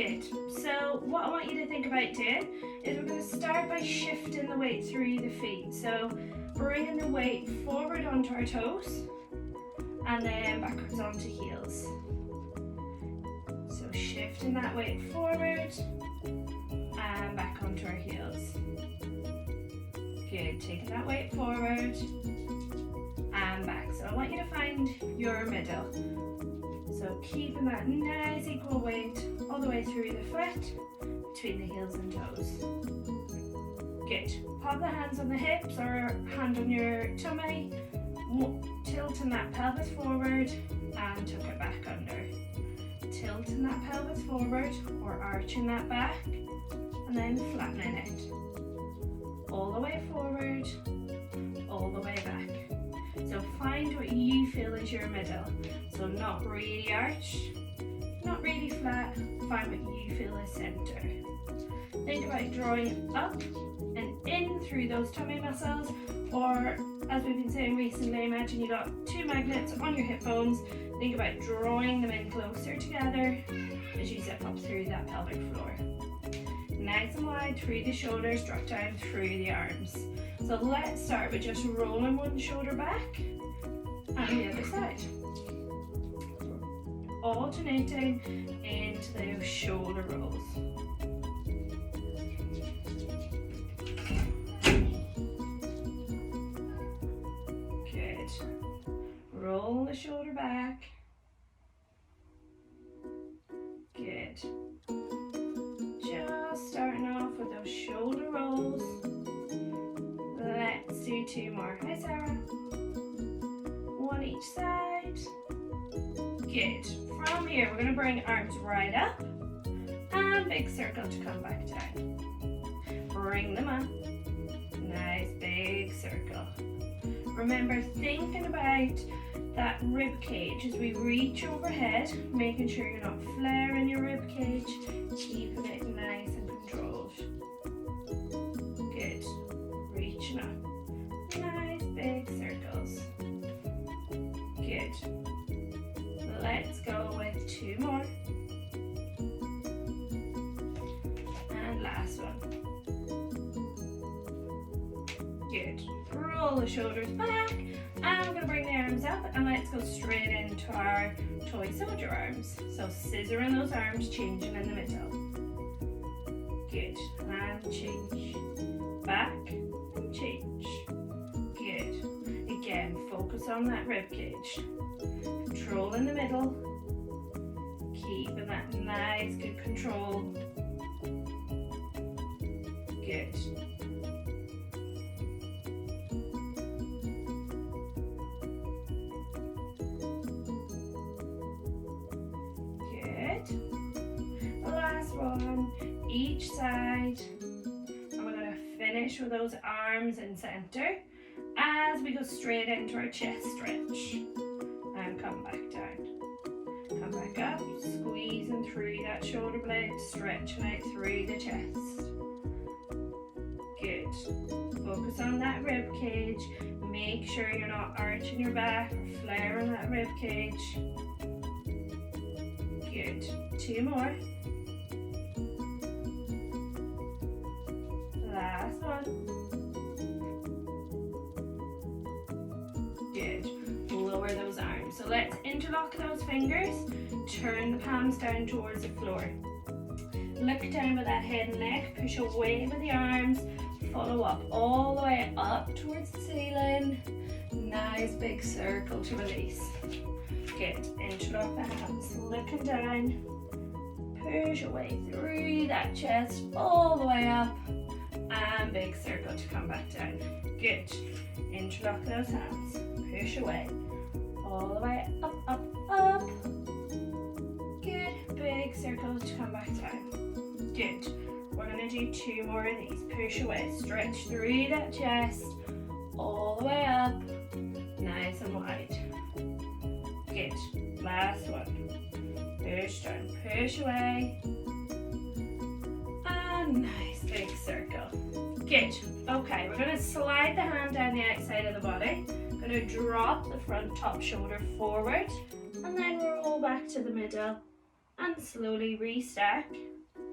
Good. So what I want you to think about doing is we're going to start by shifting the weight through the feet. So bringing the weight forward onto our toes and then backwards onto heels. So shifting that weight forward and back onto our heels. Good. Taking that weight forward and back. So I want you to find your middle. So keeping that nice equal weight all the way through the foot, between the heels and toes. Good. Pop the hands on the hips or hand on your tummy, tilting that pelvis forward and tuck it back under. Tilting that pelvis forward or arching that back and then flattening it. All the way forward, all the way back. So find what you feel is your middle. So not really arched, not really flat, find what you feel is center. Think about drawing up and in through those tummy muscles, or as we've been saying recently, imagine you got two magnets on your hip bones. Think about drawing them in closer together as you zip up through that pelvic floor. Nice and wide through the shoulders, drop down through the arms. So let's start with just rolling one shoulder back and the other side. Alternating into those shoulder rolls. Good. Roll the shoulder back. Good. Just starting off with those shoulder rolls. Let's do two more. Hi, Sarah. One each side. Good. From here, we're going to bring arms right up and big circle to come back down. Bring them up. Nice big circle. Remember, thinking about that rib cage as we reach overhead, making sure you're not flaring your rib cage, keeping it nice and controlled. Good. Reaching up. Nice big circles. Good. Let's go with two more. And last one. Good. Roll the shoulders back. And we're going to bring the arms up and let's go straight into our toy soldier arms. So scissoring those arms, changing in the middle. Good. And change. Back and change. Good. Again, focus on that rib cage. Control in the middle. Keeping that nice, good control. Good. Last one, each side, and we're going to finish with those arms in center as we go straight into our chest stretch and come back down, come back up, squeezing through that shoulder blade, stretching out through the chest. Good. Focus on that rib cage, make sure you're not arching your back or flaring that rib cage. Good. Two more. Last one. Good. Lower those arms. So let's interlock those fingers. Turn the palms down towards the floor. Look down with that head and neck. Push away with the arms. Follow up all the way up towards the ceiling. Nice big circle to release. Good. Interlock the hands. Looking down. Push away through that chest all the way up. And big circle to come back down. Good. Interlock those hands. Push away. All the way up, up, up. Good. Big circle to come back down. Good. We're going to do two more of these. Push away. Stretch through that chest. All the way up. Nice and wide. Good. Last one. Push down. Push away. And nice big circle. Good. Okay, we're going to slide the hand down the outside of the body. Going to drop the front top shoulder forward and then roll back to the middle and slowly restack.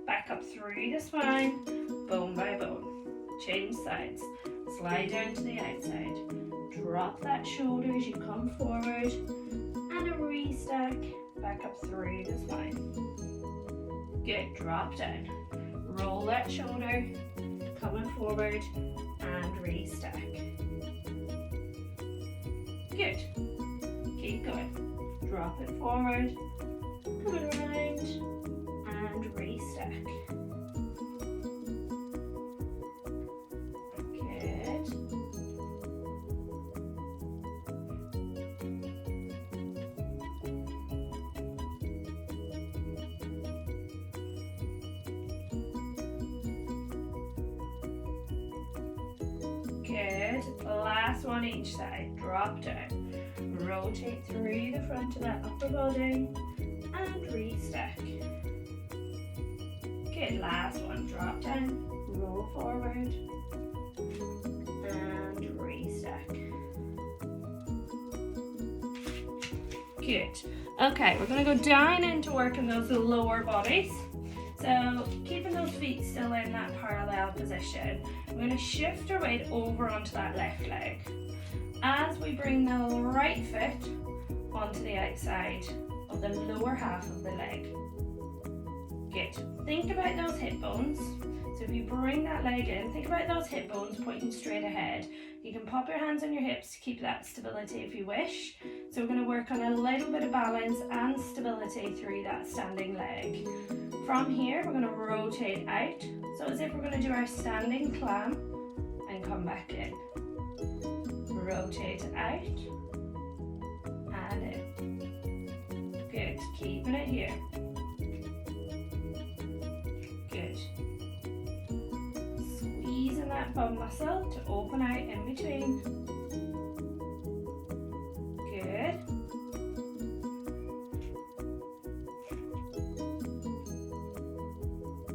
Back up through the spine, bone by bone. Change sides. Slide down to the outside. Drop that shoulder as you come forward, and a restack. Back up through the spine. Good, drop down. Roll that shoulder, coming forward, and restack. Good. Keep going. Drop it forward, coming around, and restack. Good. Good. Last one each side. Drop down. Rotate through the front of that upper body and restack. Good. Last one. Drop down. Roll forward and restack. Good. Okay, we're going to go down into working those lower bodies. So keeping those feet still in that parallel position, we're going to shift our weight over onto that left leg. As we bring the right foot onto the outside of the lower half of the leg. Good. Think about those hip bones. So if you bring that leg in, think about those hip bones pointing straight ahead. You can pop your hands on your hips to keep that stability if you wish. So we're going to work on a little bit of balance and stability through that standing leg. From here, we're going to rotate out. So as if we're going to do our standing clam and come back in. Rotate out and in. Good. Keeping it here. Good. Squeezing that bum muscle to open out in between. Good.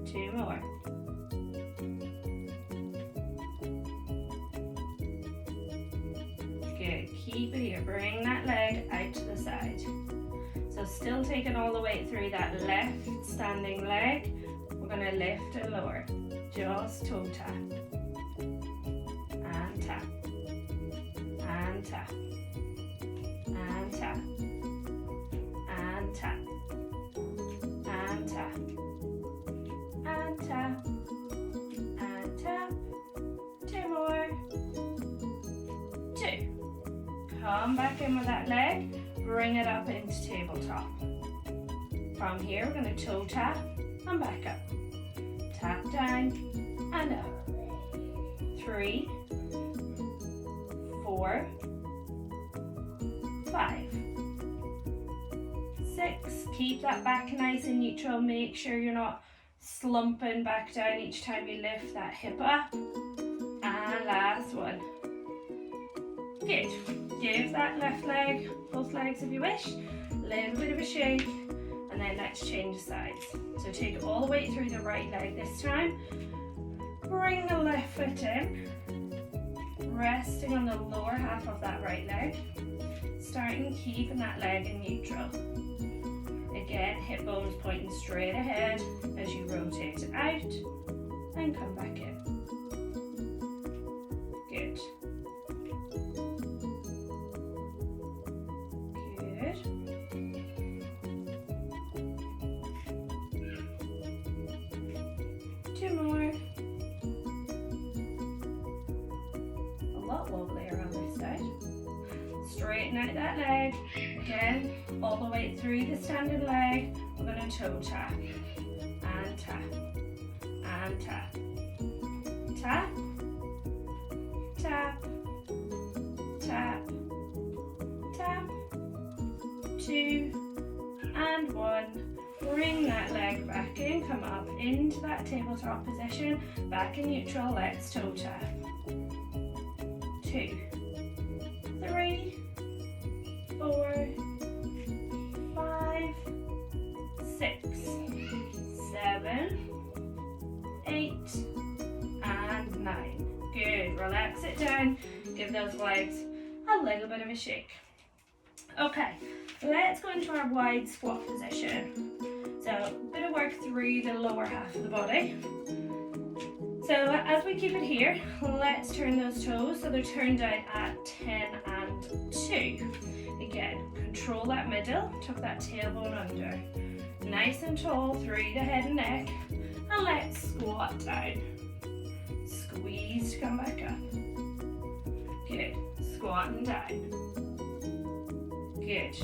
Two more. Good. Keep it here. Bring that leg out to the side. So still taking all the weight through that left standing leg. We're going to lift and lower. Just toe tap. And tap. And tap. And tap. And tap. And tap. And tap. And tap. Two more. Two. Come back in with that leg. Bring it up into tabletop. From here, we're going to toe tap and back up. Tap down and up. 3, 4, 5, 6. Keep that back nice and neutral. Make sure you're not slumping back down each time you lift that hip up. And last one. Good. Give that left leg, both legs if you wish, a little bit of a shake, and then let's change sides. So take all the way through the right leg this time. Bring the left foot in, resting on the lower half of that right leg. Starting keeping that leg in neutral. Again, hip bones pointing straight ahead as you rotate it out and come back in. Good. Good. Two more. A lot wobblier on this side. Straighten out that leg. Again, all the way through the standing leg. We're going to toe tap. And tap. And tap. Tap. Tap. Tap. Tap. 2 and 1. Bring that leg back in, come up into that tabletop position, back in neutral, let's toe tap. 2, 3, 4, 5, 6, 7, 8, and 9. Good, relax it down, give those legs a little bit of a shake. Okay, let's go into our wide squat position. So a bit of work through the lower half of the body. So as we keep it here, let's turn those toes so they're turned out at 10 and 2. Again, control that middle, tuck that tailbone under. Nice and tall through the head and neck. And let's squat down. Squeeze to come back up. Good. Squatting down. Good.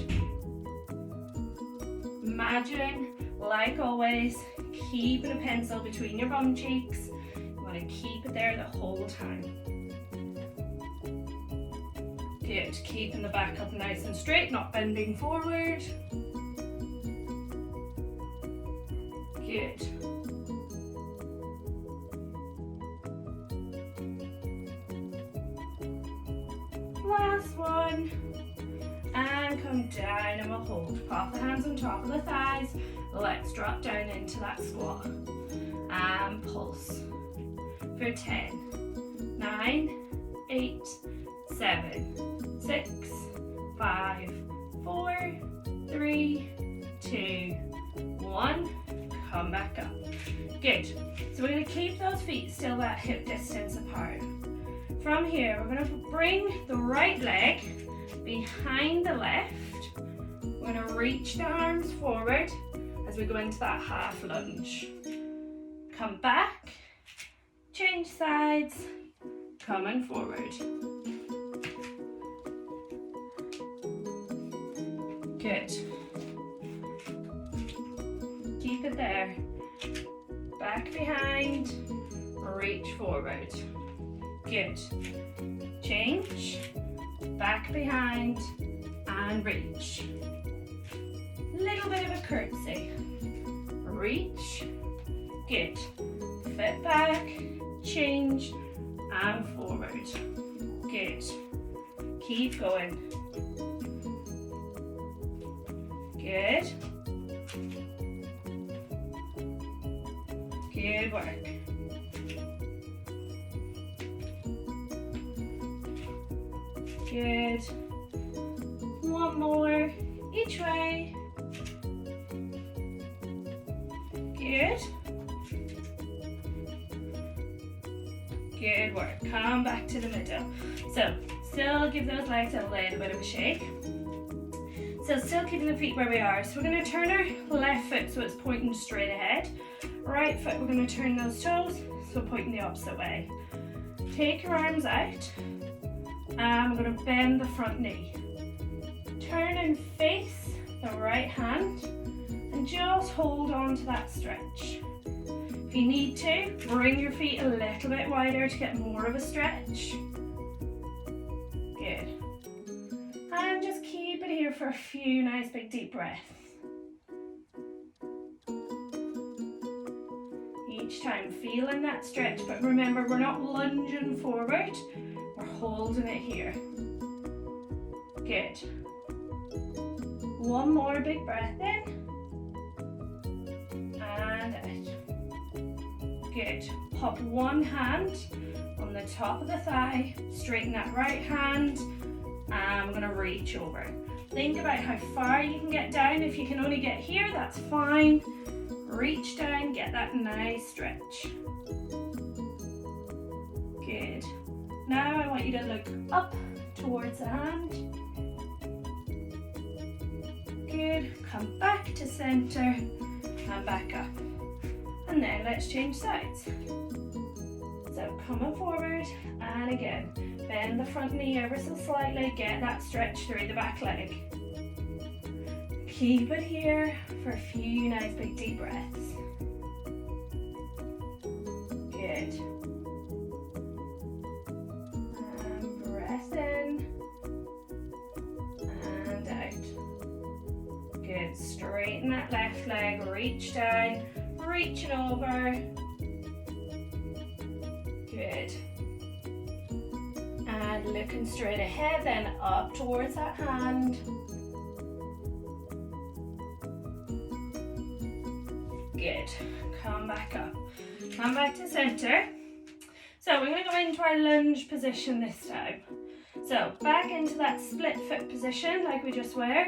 Imagine, like always, keeping a pencil between your bum cheeks. You want to keep it there the whole time. Good. Keeping the back up nice and straight, not bending forward. Good. Last one. And come down and we'll hold. Pop the hands on top of the thighs. Let's drop down into that squat. And pulse. For 10, 9, 8, 7, 6, 5, 4, 3, 2, 1. Come back up. Good. So we're going to keep those feet still that hip distance apart. From here, we're going to bring the right leg behind the left. We're going to reach the arms forward as we go into that half lunge. Come back, change sides, coming forward. Good. Keep it there. Back behind, reach forward. Good. Change, back behind, and reach. Little bit of a curtsy. Reach. Good. Fit back, change, and forward. Good. Keep going. Good. Good work. Good. One more each way. Good. Good work. Come back to the middle. So, still give those legs a little bit of a shake. So, still keeping the feet where we are. So, we're going to turn our left foot so it's pointing straight ahead. Right foot, we're going to turn those toes so pointing the opposite way. Take your arms out. And we're going to bend the front knee. Turn and face the right hand and just hold on to that stretch. If you need to, bring your feet a little bit wider to get more of a stretch. Good. And just keep it here for a few nice big deep breaths. Each time feeling that stretch, but remember we're not lunging forward. We're holding it here. Good. One more big breath in. And out. Good. Pop one hand on the top of the thigh. Straighten that right hand. And we're going to reach over. Think about how far you can get down. If you can only get here, that's fine. Reach down, get that nice stretch. Good. Now I want you to look up towards the hand. Good. Come back to center and back up. And then let's change sides. So coming forward and again. Bend the front knee ever so slightly. Get that stretch through the back leg. Keep it here for a few nice big deep breaths. Good. And breath in and out. Good. Straighten that left leg, reach down, reaching over. Good. And looking straight ahead, then up towards that hand. Good. Come back up. Come back to center. So we're going to go into our lunge position this time. So back into that split foot position like we just were.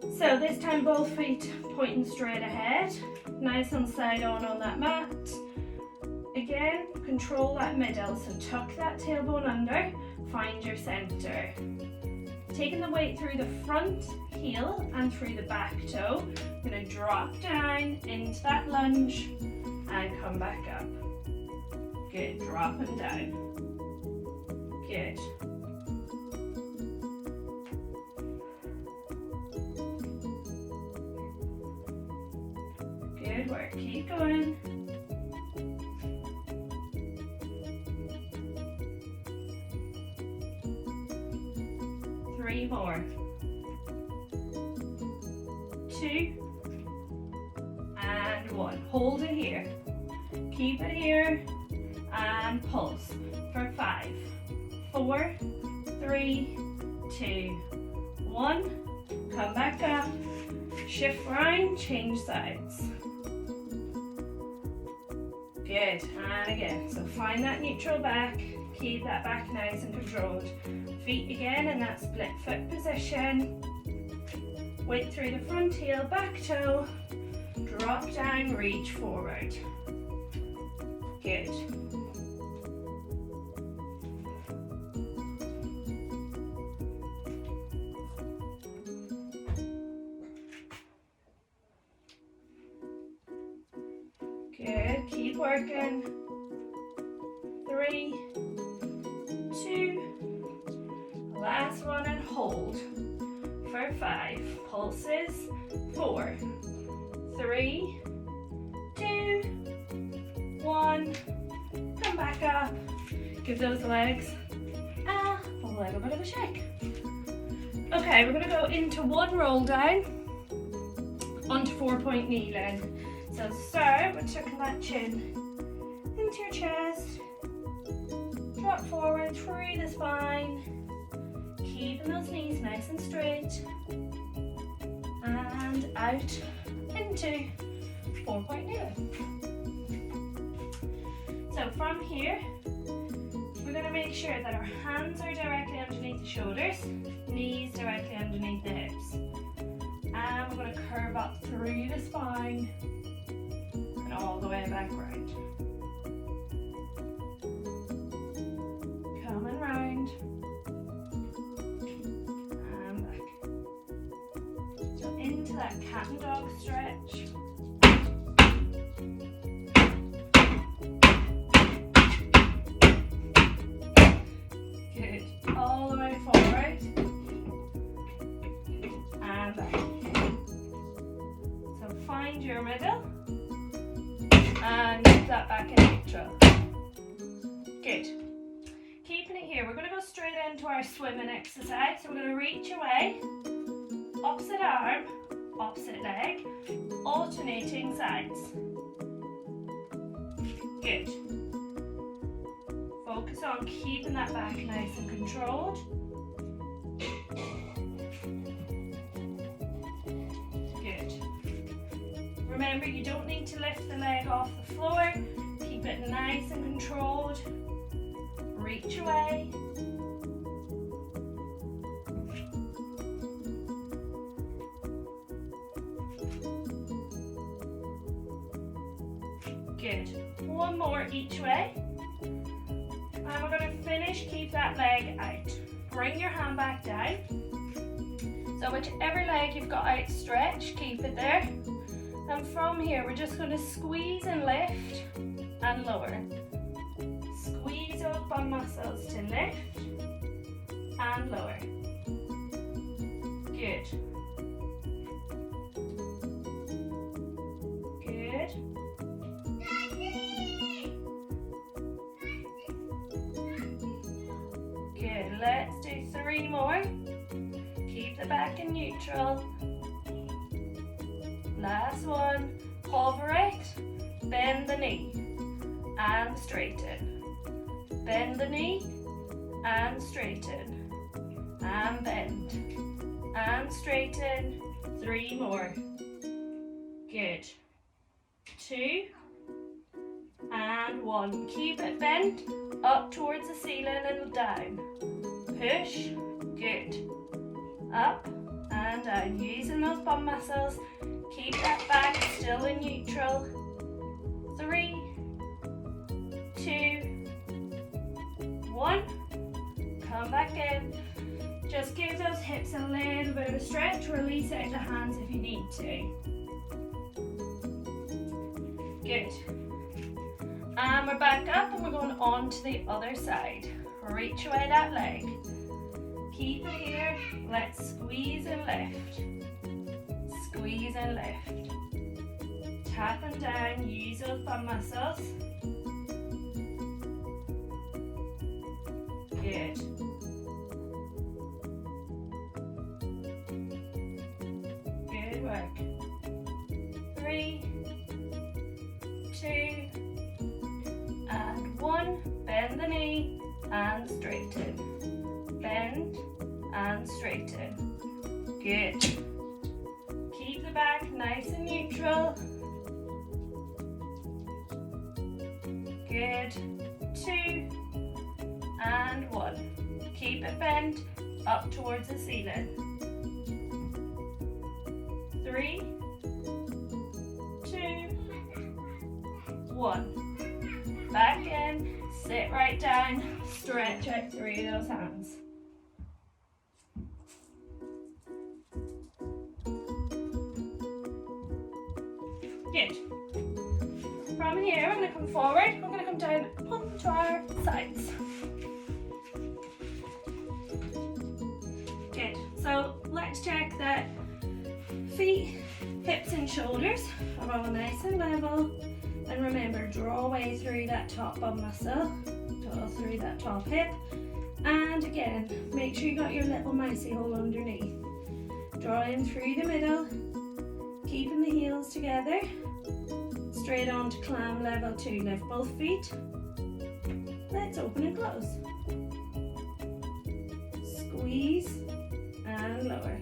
So this time both feet pointing straight ahead, nice and side on that mat. Again, control that middle, so tuck that tailbone under, find your center. Taking the weight through the front heel and through the back toe, I'm going to drop down into that lunge and come back up. Good, drop and down. Good. Good work, keep going. Three more. 2 and 1. Hold it here. Keep it here and pulse for 5, 4, 3, 2, 1. Come back up. Shift round, change sides. Good, and again. So find that neutral back. Keep that back nice and controlled. Feet again in that split foot position. Weight through the front heel, back toe. Drop down, reach forward. Good. Good, keep working. 3, 2, last one and hold for 5. Pulses, 4, 3, 2, 1. Come back up. Give those legs a little bit of a shake. Okay, we're going to go into one roll down onto 4-point kneeling. So start with tucking that chin into your chest. Drop forward through the spine. Keeping those knees nice and straight. And out into 4-point kneeling. So from here, we're going to make sure that our hands are directly underneath the shoulders, knees directly underneath the hips. And we're going to curve up through the spine and all the way back round. Coming round and back. So into that cat and dog stretch. Good. All the way forward and back. So find your middle and keep that back in neutral. Good. Keeping it here, we're going to go straight into our swimming exercise. So we're going to reach away, opposite arm, opposite leg, alternating sides. Good. Focus on keeping that back nice and controlled. Good. Remember, you don't need to lift the leg off the floor. Keep it nice and controlled. Reach away. Good. One more each way. And we're going to finish, keep that leg out. Bring your hand back down. So whichever leg you've got out, stretch, keep it there. And from here, we're just going to squeeze and lift and lower. Squeeze those bum muscles to lift and lower. Good. Good. Good. Let's do 3 more. Keep the back in neutral. Last one. Hover it. Bend the knee and straighten. Bend the knee and straighten. And bend. And straighten. 3 more. Good. 2 and 1. Keep it bent up towards the ceiling and down. Push. Good. Up and and down, using those bum muscles. Keep that back still in neutral. 3, 2, 1. Come back in. Just give those hips a little bit of a stretch. Release out the hands if you need to. Good. And we're back up and we're going on to the other side. Reach away that leg. Keep it here. Let's squeeze and lift. Squeeze and lift. Tap and down. Use those bum muscles. Good. Good work. 3, 2, and 1. Bend the knee and straighten. Bend and straighten. Good. Keep the back nice and neutral. Good. 2 and 1. Keep it bent up towards the ceiling. 3, 2, 1. Back in. Sit right down. Stretch out through those hands. Good. From here, we're going to come forward. We're going to come down onto our sides. Good. So let's check that feet, hips and shoulders are all nice and level. And remember, draw away through that top bum muscle, draw through that top hip. And again, make sure you got your little mousey hole underneath. Draw in through the middle, keeping the heels together. Straight on to climb level 2. Lift both feet. Let's open and close. Squeeze and lower.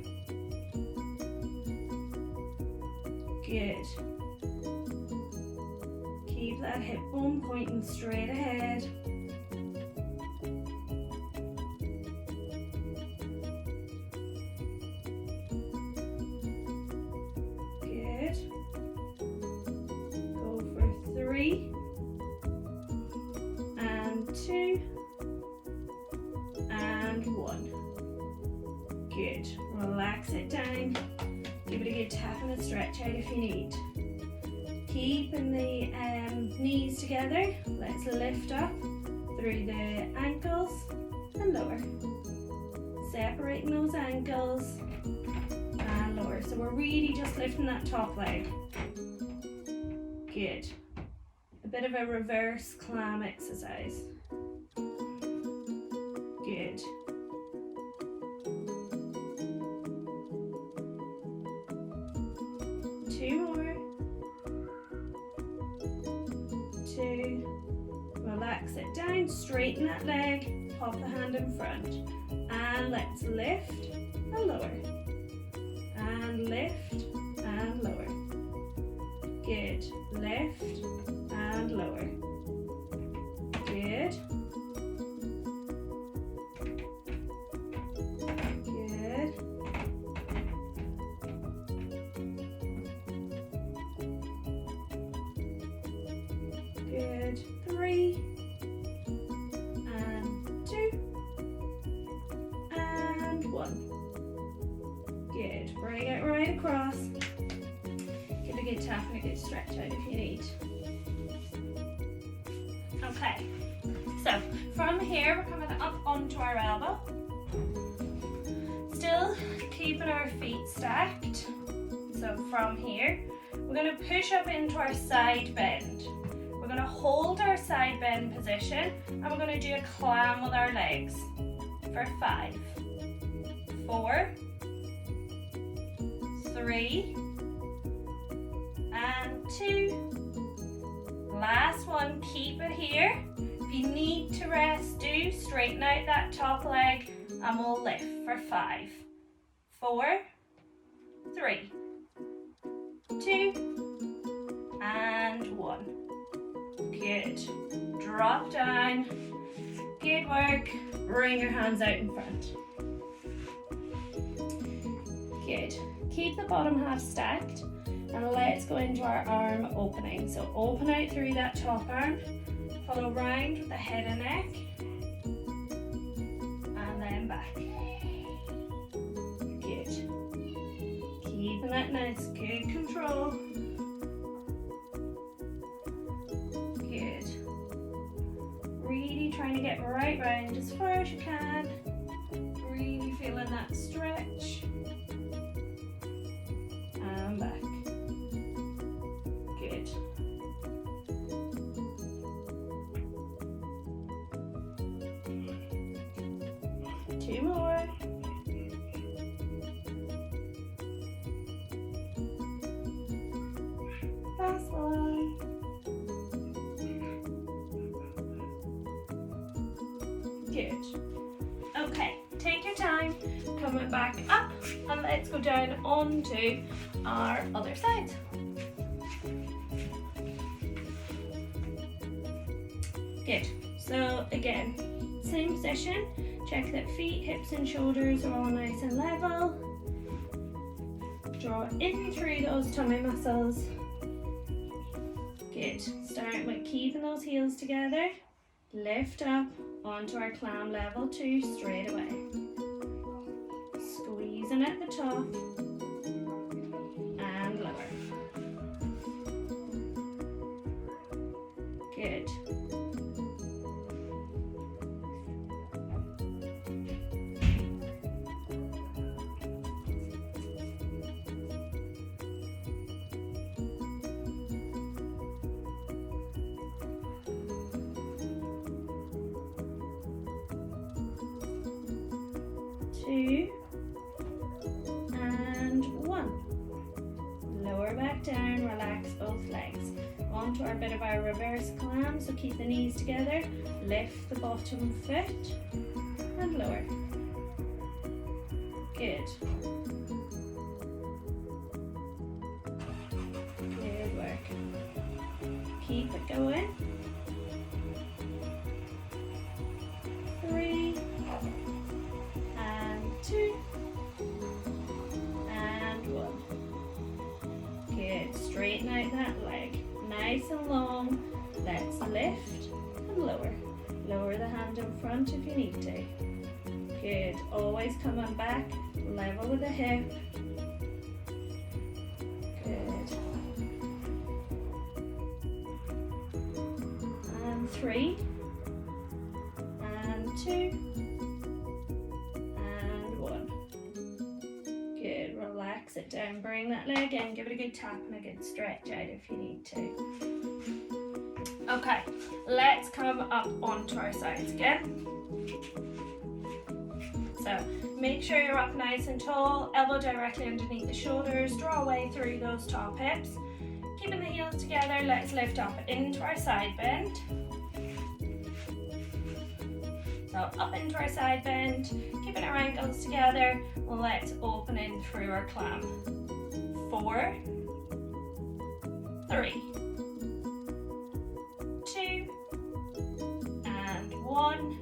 Good. Keep that hip bone pointing straight ahead. Good. Go for 3 and 2 and 1. Good. Relax it down. Give it a good tap and a stretch out if you need. Keeping the knees together. Let's lift up through the ankles and lower. Separating those ankles and lower. So we're really just lifting that top leg. Good. A bit of a reverse clam exercise. Good. Two more. 2. Relax it down, straighten that leg, pop the hand in front. And let's lift and lower. And lift and lower. Good. Lift and lower. Good. Good. Good. 3 and 2 and 1. Good. Bring it right across. Give a good tap and a good stretch out if you need. Okay. So from here we're coming up onto our elbow. Still keeping our feet stacked. So from here we're going to push up into our side bend. We're going to hold our side bend position and we're going to do a climb with our legs for 5, 4, 3, and 2. Last one, keep it here. If you need to rest, do straighten out that top leg and we'll lift for 5, 4, 3, 2, and 1. Good. Drop down. Good work. Bring your hands out in front. Good. Keep the bottom half stacked and let's go into our arm opening. So open out through that top arm, follow round with the head and neck, and then back. Good. Keeping that nice, good control. Good. Really trying to get right round as far as you can. Really feeling that stretch. And back. Good. Two more. Last one. Good. Okay, take your time, coming back up, and let's go down onto our other side. Good. So again, same position. Check that feet, hips and shoulders are all nice and level. Draw in through those tummy muscles. Good. Start with keeping those heels together. Lift up onto our clam level 2 straight away. Squeezing at the top and lower. Good. Two and one. Lower back down, relax both legs. Onto our bit of our reverse clam, so keep the knees together. Lift the bottom foot and lower. Good. Good work. Keep it going. 3 and 2 and 1. Good. Straighten out that leg. Nice and long. Let's lift and lower. Lower the hand in front if you need to. Good. Always coming back. Level with the hip. Good. And 3 and 2 and 1. Good. Relax it down. Bring that leg in. Give it a good tap and a good stretch out if you need to. Okay, let's come up onto our sides again. So make sure you're up nice and tall, elbow directly underneath the shoulders, draw away through those top hips. Keeping the heels together, let's lift up into our side bend. So up into our side bend, keeping our ankles together, let's open in through our clam. 4, 3, 2, and 1.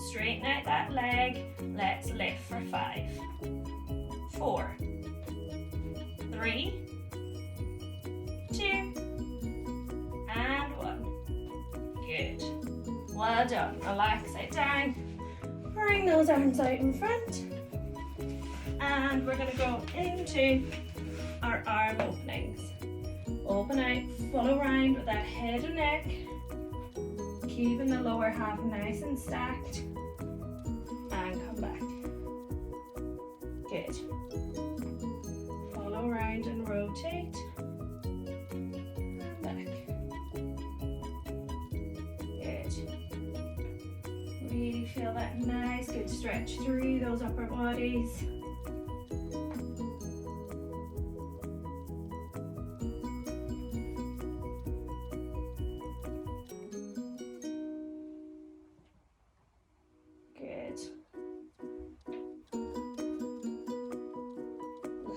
Straighten out that leg. Let's lift for 5, 4, 3, 2, and 1. Good. Well done. Relax it down. Bring those arms out in front. And we're going to go into our arm openings. Open out, follow around with that head and neck. Keeping the lower half nice and stacked. And come back. Good. Follow around and rotate. And back. Good. Really feel that nice, good stretch through those upper bodies.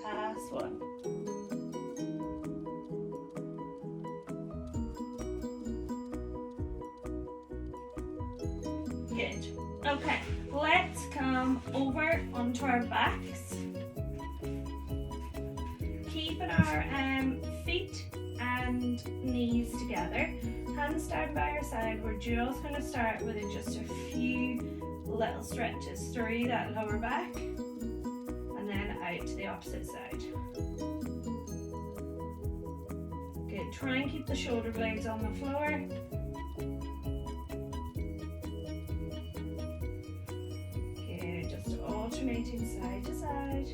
Last one. Good. Okay, let's come over onto our backs. keeping our feet and knees together, hands down by our side. We're just going to start with just a few little stretches through that lower back and then out to the opposite side. Good. Try and keep the shoulder blades on the floor. Good. Just alternating side to side.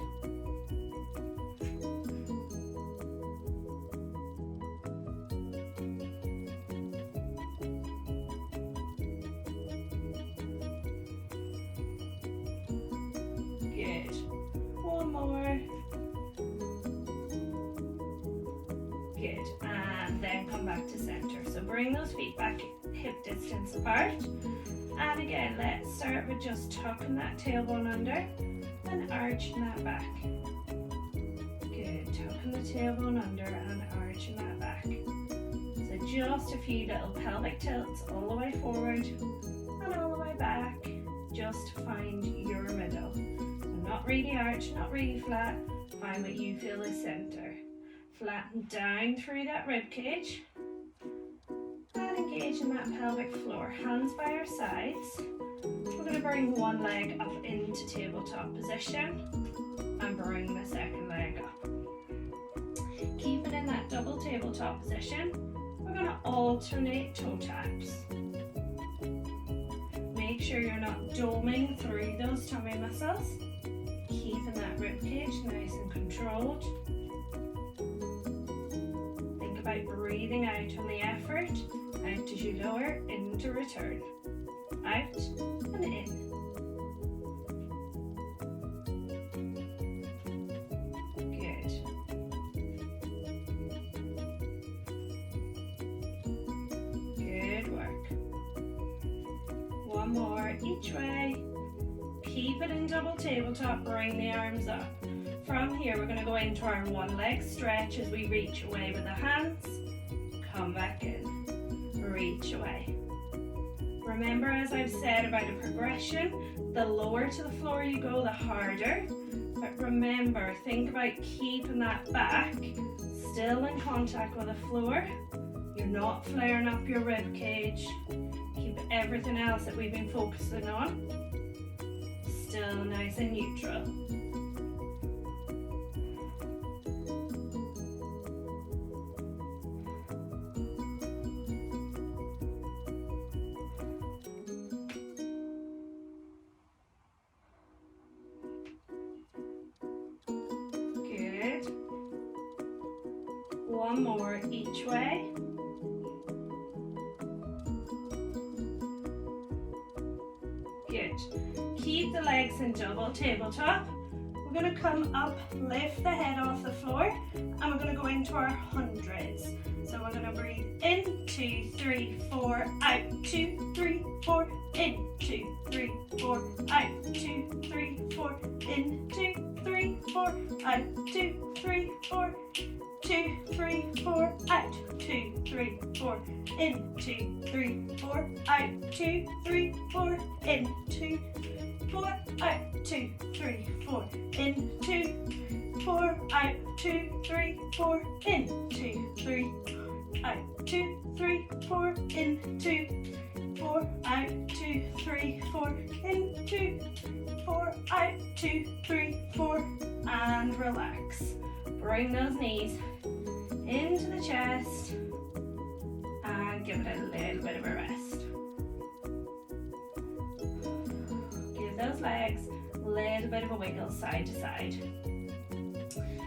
Good. One more. Good. And then come back to center. So bring those feet back hip distance apart. And again, let's start with just tucking that tailbone under and arching that back. Good. Tucking the tailbone under and arching that back. So just a few little pelvic tilts all the way forward and all the way back. Just find your middle. Not really arched, not really flat. Find what you feel is center. Flatten down through that rib cage and engage in that pelvic floor. Hands by our sides. We're going to bring one leg up into tabletop position and bring the second leg up. Keeping in that double tabletop position, we're going to alternate toe taps. Make sure you're not doming through those tummy muscles. Keeping that ribcage nice and controlled. Think about breathing out on the effort. Out as you lower, into return. Out and in. Good. Good work. One more each way. Keep it in double tabletop, bring the arms up. From here, we're going to go into our one leg stretch as we reach away with the hands. Come back in, reach away. Remember, as I've said about a progression, the lower to the floor you go, the harder. But remember, think about keeping that back still in contact with the floor. You're not flaring up your rib cage. Keep everything else that we've been focusing on still nice and neutral. Good. One more each way. Good. Keep the legs in double tabletop. We're going to come up, lift the head off the floor, and we're going to go into our hundreds. So we're going to breathe in, 2, 3, 4, out, 2, 3, 4, in, 2, 3, 4, out, 2, 3, 4, in, 2, 3, 4, out, 2, 3, 4, 2, 3, 4, out, 2, 3, 4, in, 2, 3, 4, out, 2, 3, 4, in, 2, 4, out, 2, 3, 4, in, 2, 4, out, 2, 3, 4, in, 2, 3, out, 2, 3, 4, in, 2, 4, out, 2, 3, 4, in, 2, 4, out, 2, 3, 4, and relax. Bring those knees into the chest and give it a little bit of a rest. Give those legs a little bit of a wiggle side to side.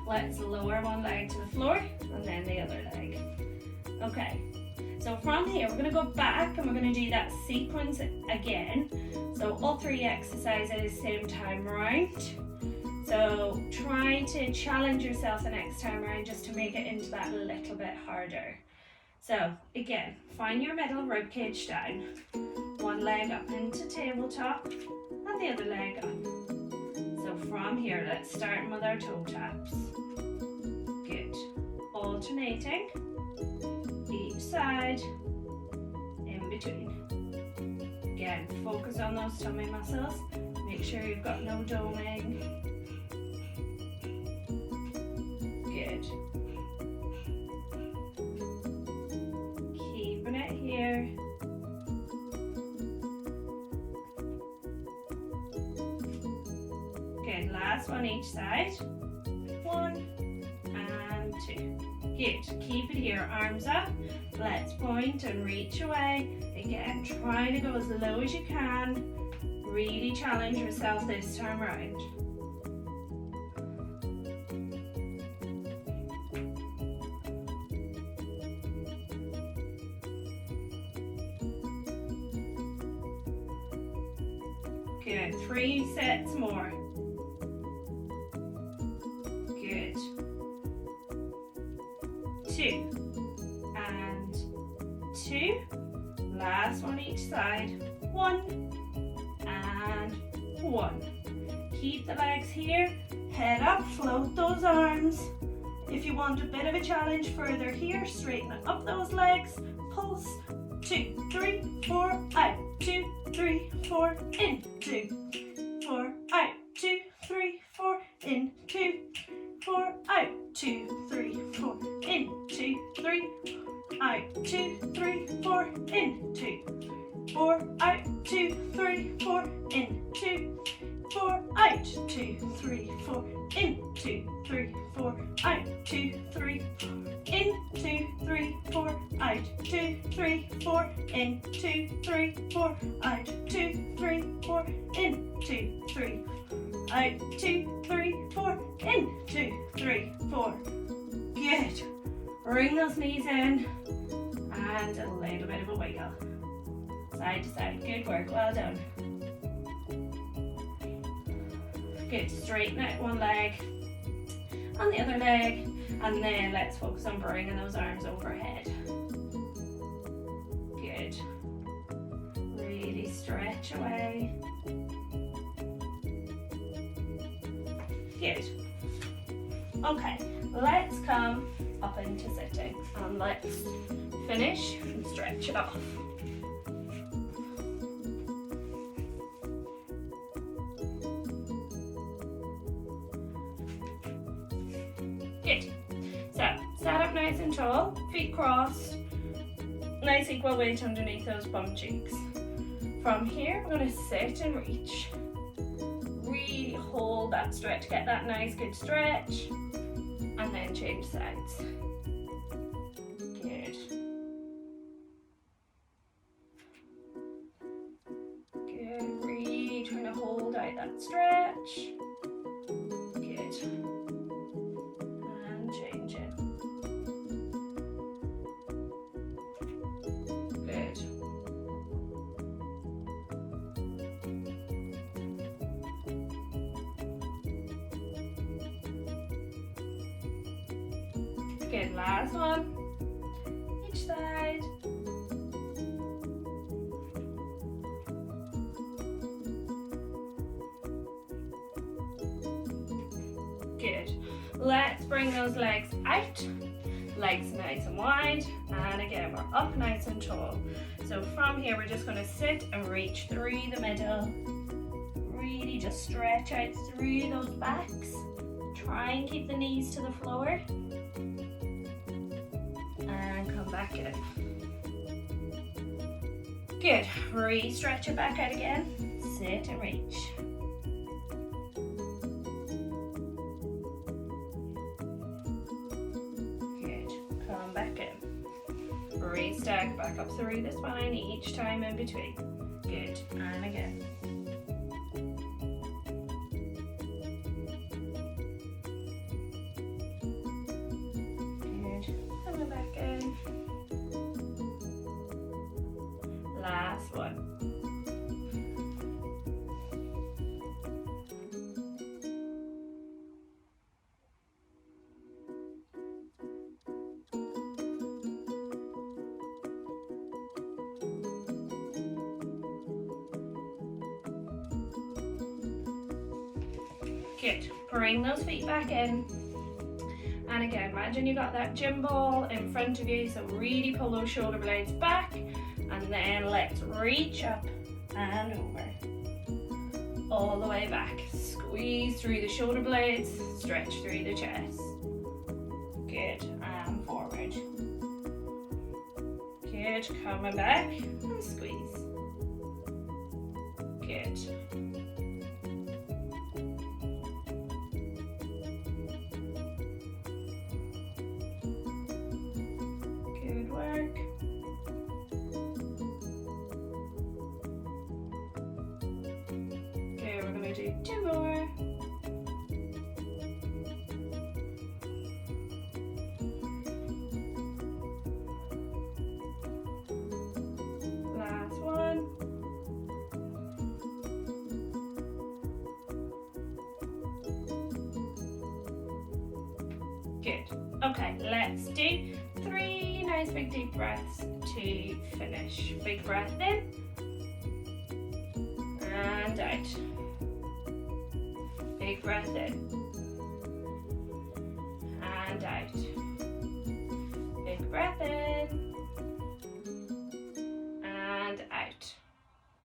Let's lower one leg to the floor and then the other leg. Okay, so from here we're going to go back and we're going to do that sequence again. So all three exercises same time round. So try to challenge yourself the next time around just to make it into that a little bit harder. So again, find your middle, rib cage down. One leg up into tabletop and the other leg up. So from here, let's start with our toe taps. Good. Alternating. Each side. In between. Again, focus on those tummy muscles. Make sure you've got no doming. Good. last one each side. 1 and 2. Good. Keep it here, arms up. Let's point and reach away. Again, try to go as low as you can. Really challenge yourself this time around. Good. 3 sets more. Good. 2 and 2. Last one each side. 1 and 1. Keep the legs here. Head up, float those arms. If you want a bit of a challenge further here, straighten up those legs. Pulse. 2, 3, 4, out. 2, 3, 4, in. 2, 4, out. 2, 3, 4, in. 2, 4, out. 2, 3, 4, in. 2, 3, out. 2, 3, 4, in. 2, 4, out. 2, 3, 4, in. 2, 4, out. 2, 3, 4, in. 2, 3, 4, out. 2, 3, in. 2, 3, 4, out. 2, 3, 4, in. 2, 3, 4, out. 2, 3, 4, in. 2, 3, out. 2, 3, 4, in. 2, 3, 4. Good. Bring those knees in and a little bit of a wiggle. Side to side. Good work. Well done. Good. Straighten out one leg and the other leg, and then let's focus on bringing those arms overhead. Good. Really stretch away. Good. Okay, let's come up into sitting and let's finish and stretch it off. Good. So, stand up nice and tall, feet crossed, nice equal weight underneath those bum cheeks. From here, we're going to sit and reach. Really hold that stretch, get that nice good stretch, and then change sides. Good. Good, really trying to hold out that stretch. Good. And change it. Good. Good, last one, each side. Good, let's bring those legs out, legs nice and wide, and again we're up nice and tall. So from here we're just going to sit and reach through the middle, really just stretch out through those backs, try and keep the knees to the floor. Back in. Good. Re-stretch it back out again. Sit and reach. Good. Come back in. Re-stack back up through the spine each time in between. Good. And again. Good. Coming back in. Last one. Good. Bring those feet back in. And again, imagine you got that gym ball in front of you, so really pull those shoulder blades back. And then let's reach up and over. All the way back. Squeeze through the shoulder blades, stretch through the chest. Good, and forward. Good, coming back and squeeze. Good. 2 more. Last one. Good. Okay, let's do 3 nice big deep breaths to finish. Big breath in and out. Big breath in and out. Big breath in